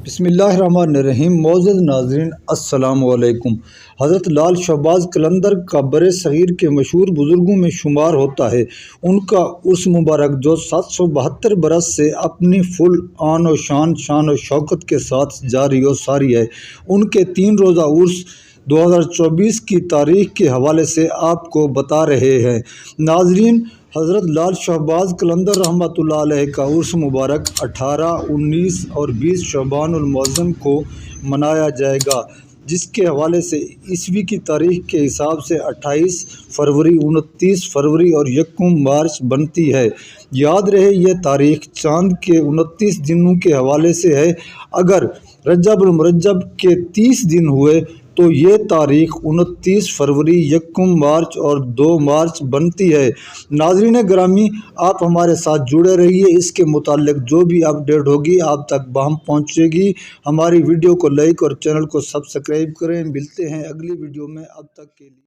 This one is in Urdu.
بسم اللہ الرحمن الرحیم۔ معزز ناظرین السلام علیکم۔ حضرت لال شہباز قلندر کا بر صغیر کے مشہور بزرگوں میں شمار ہوتا ہے۔ ان کا عرس مبارک جو 772 برس سے اپنی فل آن و شان و شوکت کے ساتھ جاری و ساری ہے۔ ان کے 3 روزہ عرس 2024 کی تاریخ کے حوالے سے آپ کو بتا رہے ہیں۔ ناظرین، حضرت لال شہباز قلندر رحمۃ اللہ علیہ کا عرس مبارک 18، 19 اور 20 شعبان المعظم کو منایا جائے گا، جس کے حوالے سے عیسوی کی تاریخ کے حساب سے 28 فروری، 29 فروری اور 1 مارچ بنتی ہے۔ یاد رہے یہ تاریخ چاند کے 29 دنوں کے حوالے سے ہے۔ اگر رجب المرجب کے 30 دن ہوئے تو یہ تاریخ 29 فروری، 1 مارچ اور 2 مارچ بنتی ہے۔ ناظرین گرامی، آپ ہمارے ساتھ جڑے رہیے، اس کے متعلق جو بھی اپڈیٹ ہوگی آپ تک بہم پہنچے گی۔ ہماری ویڈیو کو لائک اور چینل کو سبسکرائب کریں۔ ملتے ہیں اگلی ویڈیو میں، اب تک کے لیے